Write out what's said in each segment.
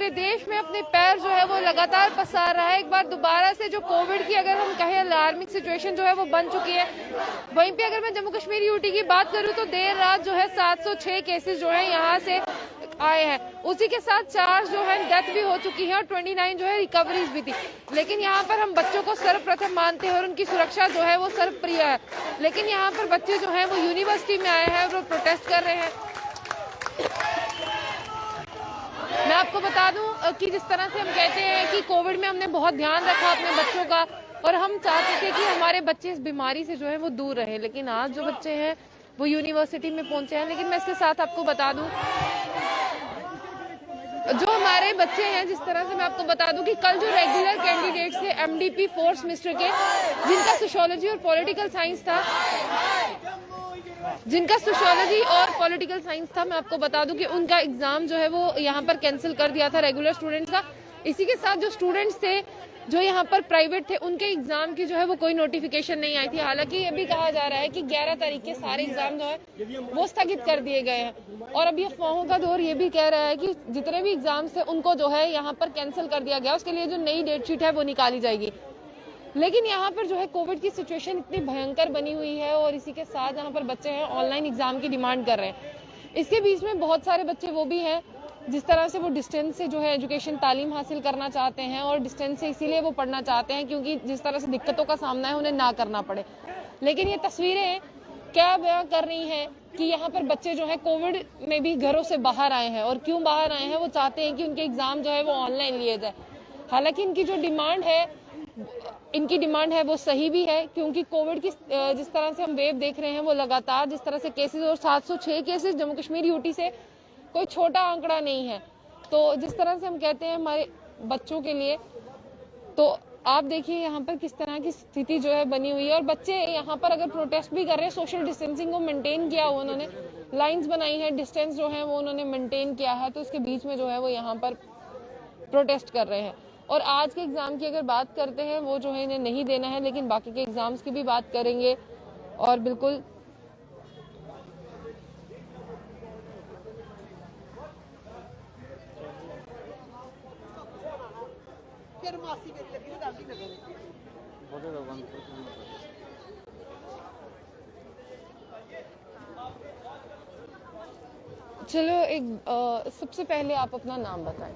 पूरे देश में अपने पैर जो है वो लगातार पसार रहा है। एक बार दोबारा से जो कोविड की अगर हम कहें अलार्मिंग सिचुएशन जो है वो बन चुकी है। वहीं पे अगर मैं जम्मू कश्मीर यूटी की बात करूं तो देर रात जो है 706 केसेस जो है यहाँ से आए हैं। उसी के साथ 4 जो है डेथ भी हो चुकी है और 29 जो है रिकवरीज भी थी। लेकिन यहाँ पर हम बच्चों को सर्वप्रथम मानते हैं और उनकी सुरक्षा जो है वो सर्वप्रिय है। लेकिन यहाँ पर बच्चे जो है वो यूनिवर्सिटी में आए हैं और वो प्रोटेस्ट कर रहे हैं। मैं आपको बता दूं कि जिस तरह से हम कहते हैं कि कोविड में हमने बहुत ध्यान रखा अपने बच्चों का और हम चाहते थे कि हमारे बच्चे इस बीमारी से जो है वो दूर रहे। लेकिन आज जो बच्चे हैं वो यूनिवर्सिटी में पहुंचे हैं। लेकिन मैं इसके साथ आपको बता दूं जो हमारे बच्चे हैं, जिस तरह से मैं आपको बता दूं कि कल जो रेगुलर कैंडिडेट्स थे एमडीपी 4th सेमेस्टर के, जिनका सोशियोलॉजी और पॉलिटिकल साइंस था, मैं आपको बता दूं कि उनका एग्जाम जो है वो यहाँ पर कैंसिल कर दिया था रेगुलर स्टूडेंट्स का। इसी के साथ जो स्टूडेंट्स थे जो यहाँ पर प्राइवेट थे उनके एग्जाम की जो है वो कोई नोटिफिकेशन नहीं आई थी। हालांकि ये भी कहा जा रहा है कि 11 तारीख के सारे एग्जाम जो है वो स्थगित कर दिए गए हैं। और अभी अफवाहों का दौर ये भी कह रहा है कि जितने भी एग्जाम्स थे उनको जो है यहाँ पर कैंसिल कर दिया गया। उसके लिए जो नई डेट शीट है वो निकाली जाएगी। लेकिन यहाँ पर जो है कोविड की सिचुएशन इतनी भयंकर बनी हुई है और इसी के साथ यहाँ पर बच्चे हैं ऑनलाइन एग्जाम की डिमांड कर रहे हैं। इसके बीच में बहुत सारे बच्चे वो भी हैं जिस तरह से वो डिस्टेंस से जो है एजुकेशन तालीम हासिल करना चाहते हैं और डिस्टेंस से इसीलिए वो पढ़ना चाहते हैं क्योंकि जिस तरह से दिक्कतों का सामना है उन्हें ना करना पड़े। लेकिन ये तस्वीरें क्या बयां कर रही हैं कि यहाँ पर बच्चे जो है कोविड में भी घरों से बाहर आए हैं और क्यों बाहर आए हैं, वो चाहते हैं कि उनके एग्जाम जो है वो ऑनलाइन लिए जाए। हालांकि इनकी जो डिमांड है वो सही भी है क्योंकि कोविड की जिस तरह से हम वेव देख रहे हैं वो लगातार जिस तरह से केसेस और 706 केसेस जम्मू कश्मीर यूटी से कोई छोटा आंकड़ा नहीं है। तो जिस तरह से हम कहते हैं हमारे बच्चों के लिए, तो आप देखिए यहाँ पर किस तरह की स्थिति जो है बनी हुई है। और बच्चे यहाँ पर अगर प्रोटेस्ट भी कर रहे हैं, सोशल डिस्टेंसिंग को मेंटेन किया हुआ, उन्होंने लाइंस बनाई है, डिस्टेंस जो है वो उन्होंने मेंटेन किया है, तो इसके बीच में जो है वो यहाँ पर प्रोटेस्ट कर रहे हैं। और आज के एग्जाम की अगर बात करते हैं वो जो है इन्हें नहीं देना है, लेकिन बाकी के एग्जाम्स की भी बात करेंगे। और बिल्कुल चलो सबसे पहले आप अपना नाम बताएं।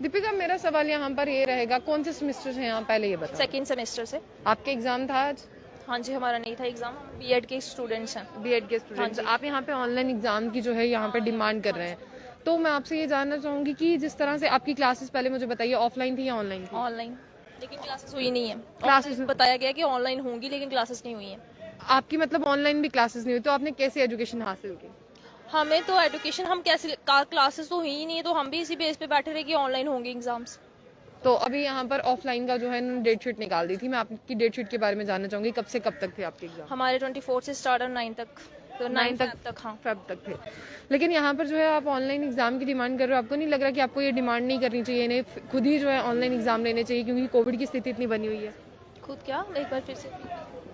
दीपिका, मेरा सवाल यहाँ पर ये रहेगा, कौन से सेमेस्टर से यहाँ पहले ये बताएं? 2nd सेमेस्टर से। आपके एग्जाम था आज? हाँ जी, हमारा नहीं था एग्जाम, बीएड के स्टूडेंट्स हैं। बीएड के स्टूडेंट्स। आप यहाँ पे ऑनलाइन एग्जाम की जो है यहाँ पे डिमांड कर रहे हैं, तो मैं आपसे ये जानना चाहूंगी कि जिस तरह से आपकी क्लासेस पहले मुझे बताइए ऑफलाइन थी या ऑनलाइन थी? ऑनलाइन, लेकिन क्लासेस हुई नहीं है। क्लासेस बताया गया कि ऑनलाइन होंगी लेकिन क्लासेस नहीं हुई है। आपकी मतलब ऑनलाइन भी क्लासेस नहीं हुई, तो आपने कैसे एजुकेशन हासिल की? हमें तो एजुकेशन हम कैसे, क्लासेस तो हुई ही नहीं है, तो हम भी इसी बेस पे बैठे रहे कि ऑनलाइन होंगे एग्जाम्स। तो अभी यहाँ पर ऑफलाइन का जो है डेट शीट निकाल दी थी। मैं आपकी डेट शीट के बारे में जानना चाहूंगी, कब से कब तक थे आपके एग्जाम? हमारे 24 से स्टार्ट और 9 तक, तो 9 तक हाँ फेब तक थे। लेकिन यहाँ पर जो है आप ऑनलाइन एग्जाम की डिमांड कर रहे हो, आपको नहीं लग रहा कि आपको ये डिमांड नहीं करनी चाहिए, इन्हें खुद ही जो है ऑनलाइन एग्जाम लेने चाहिए क्योंकि कोविड की स्थिति इतनी बनी हुई है? खुद क्या, एक बार फिर से?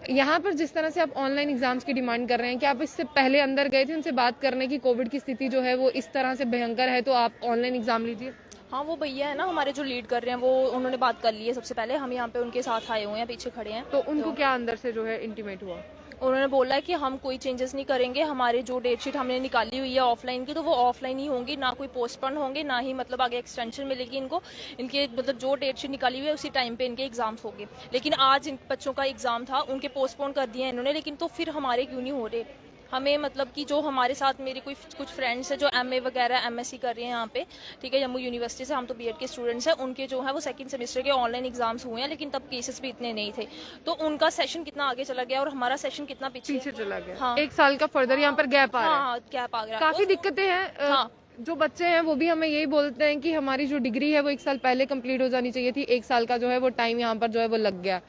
यहाँ पर जिस तरह से आप ऑनलाइन एग्जाम्स की डिमांड कर रहे हैं, क्या आप इससे पहले अंदर गए थे उनसे बात करने की कोविड की स्थिति जो है वो इस तरह से भयंकर है तो आप ऑनलाइन एग्जाम लीजिए? हाँ, वो भैया है ना हमारे जो लीड कर रहे हैं, वो उन्होंने बात कर ली है सबसे पहले। हम यहाँ पे उनके साथ आए हुए हैं, पीछे खड़े हैं। तो उनको क्या अंदर से जो है इंटीमेट हुआ? उन्होंने बोला है कि हम कोई चेंजेस नहीं करेंगे, हमारे जो डेट शीट हमने निकाली हुई है ऑफलाइन की, तो वो ऑफलाइन ही होंगी, ना कोई पोस्टपोन होंगे, ना ही मतलब आगे एक्सटेंशन मिलेगी इनको। इनके मतलब जो डेट शीट निकाली हुई है उसी टाइम पे इनके एग्जाम्स होंगे। लेकिन आज इन बच्चों का एग्जाम था, उनके पोस्टपोन कर दिए इन्होंने, लेकिन तो फिर हमारे क्यों नहीं हो रहे? हमें मतलब कि जो हमारे साथ मेरे कुछ फ्रेंड्स हैं जो एमए वगैरह एमएससी कर रहे हैं यहाँ पे, ठीक है, जम्मू यूनिवर्सिटी से, हम तो बीएड के स्टूडेंट्स हैं, उनके जो है वो 2nd सेमेस्टर के ऑनलाइन एग्जाम्स हुए हैं, लेकिन तब केसेस भी इतने नहीं थे, तो उनका सेशन कितना आगे चला गया और हमारा सेशन कितना पीछे चला गया। हाँ, 1 साल का फर्दर यहाँ पर गैप आ रहा है। हाँ, गैप आ गया, काफी दिक्कतें हैं। हाँ, जो बच्चे हैं वो भी हमें यही बोलते हैं कि हमारी जो डिग्री है वो 1 साल पहले कंप्लीट हो जानी चाहिए थी, 1 साल का जो है वो टाइम यहाँ पर जो है वो लग गया।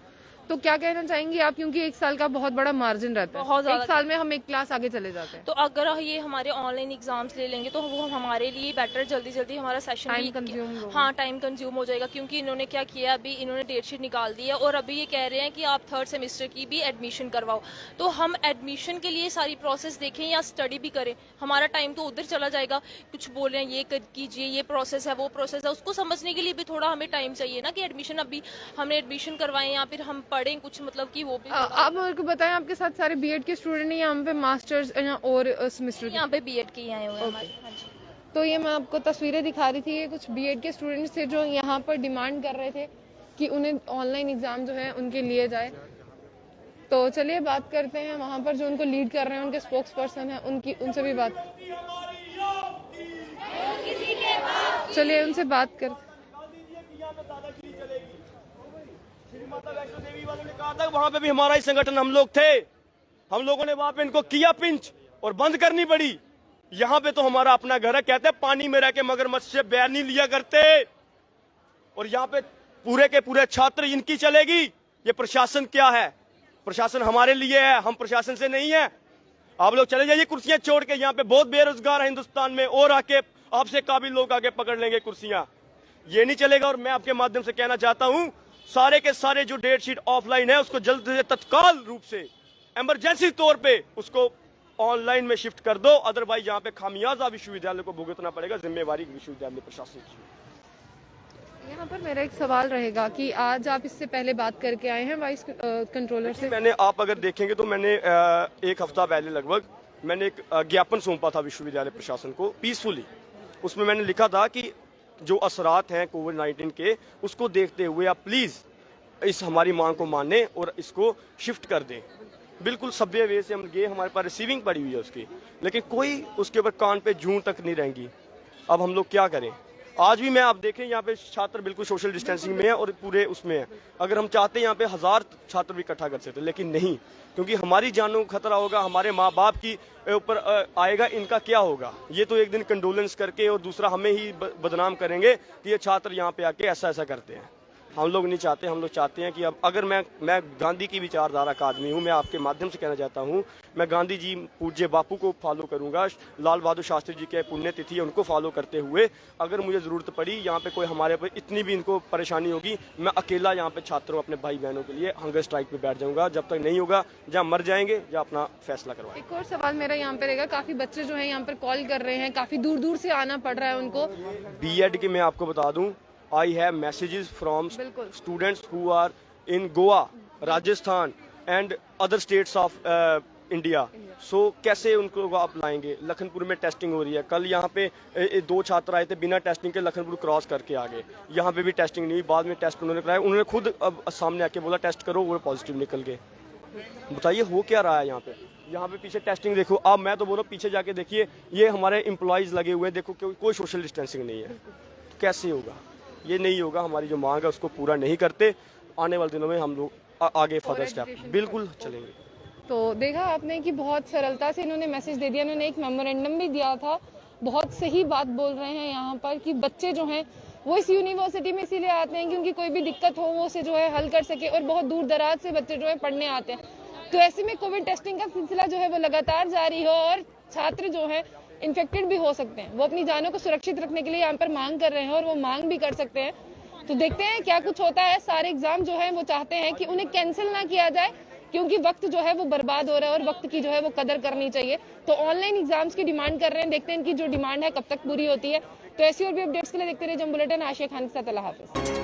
तो क्या कहना चाहेंगी आप, क्योंकि एक साल का बहुत बड़ा मार्जिन रहता है, बहुत ज्यादा। एक साल में हम एक क्लास आगे चले जाते हैं, तो अगर ये हमारे ऑनलाइन एग्जाम्स ले लेंगे तो वो हमारे लिए बेटर, जल्दी जल्दी हमारा सेशन टाइम कंज्यूम होगा। हाँ टाइम कंज्यूम हो जाएगा, क्योंकि इन्होंने क्या किया, अभी इन्होंने डेट शीट निकाल दी है और अभी ये कह रहे हैं कि आप 3rd सेमेस्टर की भी एडमिशन करवाओ। तो हम एडमिशन के लिए सारी प्रोसेस देखें या स्टडी भी करें, हमारा टाइम तो उधर चला जाएगा। कुछ बोल रहे हैं ये कीजिए, ये प्रोसेस है, वो प्रोसेस है, उसको समझने के लिए भी थोड़ा हमें टाइम चाहिए ना, कि एडमिशन अभी हमने एडमिशन करवाएं या फिर हम पढ़ें कुछ, मतलब कि वो भी। आप मेरे को बताएं, आपके साथ सारे बीएड के स्टूडेंट हैं यहाँ पे, मास्टर्स और सेमेस्टर यहाँ पे बीएड के ही आए हुए हैं हमारे। हाँ जी। तो ये मैं आपको तस्वीरें दिखा रही थी, ये कुछ बीएड के स्टूडेंट्स थे जो यहाँ पर डिमांड कर रहे थे कि उन्हें ऑनलाइन एग्जाम जो है उनके लिए जाए। तो चलिए बात करते हैं वहाँ पर जो उनको लीड कर रहे हैं, उनके स्पोक्स पर्सन है, उनसे भी बात, चलिए उनसे बात करते। माता वैष्णो देवी वालों ने कहा था वहां पे भी हमारा ही संगठन, हम लोग थे, हम लोगों ने वहां पे इनको किया पिंच और बंद करनी पड़ी। यहाँ पे तो हमारा अपना घर है, कहते हैं पानी में रह के मगरमच्छ से बैर नहीं लिया करते। और यहाँ पे पूरे के पूरे छात्र इनकी चलेगी। ये प्रशासन क्या है? प्रशासन हमारे लिए है, हम प्रशासन से नहीं है। आप लोग चले जाइए कुर्सियां छोड़ के, यहाँ पे बहुत बेरोजगार है हिंदुस्तान में, और आके आपसे काबिल लोग आके पकड़ लेंगे कुर्सियां। ये नहीं चलेगा। और मैं आपके माध्यम से कहना चाहता हूं, सारे के सारे जो डेट शीट ऑफलाइन है उसको जल्द से तत्काल रूप से इमरजेंसी तौर पे उसको ऑनलाइन में शिफ्ट कर दो, अदरवाइज यहाँ पे खामियाजा विश्वविद्यालय को भुगतना पड़ेगा, जिम्मेवारी विश्वविद्यालय प्रशासन की। यहाँ पर मेरा एक सवाल रहेगा कि आज आप इससे पहले बात करके आए हैं वाइस कंट्रोलर से? मैंने, आप अगर देखेंगे तो मैंने 1 हफ्ता पहले लगभग मैंने एक ज्ञापन सौंपा था विश्वविद्यालय प्रशासन को पीसफुली। उसमें मैंने लिखा था कि जो असरात हैं कोविड-19 के, उसको देखते हुए आप प्लीज इस हमारी मांग को माने और इसको शिफ्ट कर दें। बिल्कुल सभ्य वे से हम गए, हमारे पास रिसीविंग पड़ी हुई है उसकी, लेकिन कोई उसके ऊपर कान पे जूं तक नहीं रहेंगी। अब हम लोग क्या करें? आज भी मैं आप देखें यहाँ पे छात्र बिल्कुल सोशल डिस्टेंसिंग में है और पूरे उसमें है। अगर हम चाहते हैं यहाँ पे 1000 छात्र भी इकट्ठा कर सकते, लेकिन नहीं, क्योंकि हमारी जानों को खतरा होगा, हमारे माँ बाप की ऊपर आएगा, इनका क्या होगा? ये तो एक दिन कंडोलेंस करके और दूसरा हमें ही बदनाम करेंगे कि ये छात्र यहाँ पे आके ऐसा ऐसा करते हैं। हम लोग नहीं चाहते। हम लोग चाहते हैं कि अब अगर मैं गांधी की विचारधारा का आदमी हूँ, मैं आपके माध्यम से कहना चाहता हूँ, मैं गांधी जी पूज्य बापू को फॉलो करूंगा, लाल बहादुर शास्त्री जी के पुण्यतिथि है उनको फॉलो करते हुए, अगर मुझे जरूरत पड़ी यहाँ पे कोई हमारे पर इतनी भी इनको परेशानी होगी, मैं अकेला यहाँ पे छात्रों अपने भाई बहनों के लिए हंगर स्ट्राइक पे बैठ जाऊंगा, जब तक नहीं होगा जहाँ मर जाएंगे या अपना फैसला करवाएंगे। एक और सवाल मेरा यहाँ पे रहेगा, काफी बच्चे जो है यहाँ पर कॉल कर रहे हैं, काफी दूर दूर से आना पड़ रहा है उनको। बीएड की मैं आपको बता दूं, I have messages from students who are in Goa, Rajasthan and other states of India. So कैसे उनको आप लाएंगे? लखनपुर में टेस्टिंग हो रही है। कल यहाँ पे 2 छात्र आए थे बिना टेस्टिंग के, लखनपुर क्रॉस करके आ गए। यहाँ पे भी टेस्टिंग नहीं हुई, बाद में टेस्ट उन्होंने कराया, उन्होंने खुद अब सामने आके बोला टेस्ट करो, वो पॉजिटिव निकल गए। बताइए हो क्या रहा है यहाँ पे? यहाँ पे पीछे टेस्टिंग देखो। अब मैं तो बोल रहा हूँ पीछे जाके देखिए, ये हमारे एम्प्लॉयज लगे हुए हैं, देखो कोई सोशल डिस्टेंसिंग नहीं है। कैसे होगा? ये नहीं होगा। हमारी जो मांग है उसको पूरा नहीं करते, आने वाले दिनों में हम लोग आगे फर्दर स्टेप बिल्कुल चलेंगे। तो देखा आपने कि बहुत सरलता से इन्होंने मैसेज दे दिया, इन्होंने एक मेमोरेंडम भी दिया था। बहुत सही बात बोल रहे हैं यहाँ पर कि बच्चे जो हैं वो इस यूनिवर्सिटी में इसीलिए आते हैं कि उनकी कोई भी दिक्कत हो वो उसे जो है हल कर सके, और बहुत दूर दराज से बच्चे जो है पढ़ने आते हैं। तो ऐसे में कोविड टेस्टिंग का सिलसिला जो है वो लगातार जारी हो और छात्र जो है इन्फेक्टेड भी हो सकते हैं, वो अपनी जानों को सुरक्षित रखने के लिए यहाँ पर मांग कर रहे हैं और वो मांग भी कर सकते हैं। तो देखते हैं क्या कुछ होता है। सारे एग्जाम जो है वो चाहते हैं कि उन्हें कैंसिल ना किया जाए, क्योंकि वक्त जो है वो बर्बाद हो रहा है और वक्त की जो है वो कदर करनी चाहिए। तो ऑनलाइन एग्जाम्स की डिमांड कर रहे हैं, देखते हैं इनकी जो डिमांड है कब तक पूरी होती है। तो ऐसी और भी अपडेट्स के लिए देखते रहिए जम बुलेटिन। आशिया खान के साथ, अल्लाह हाफिज।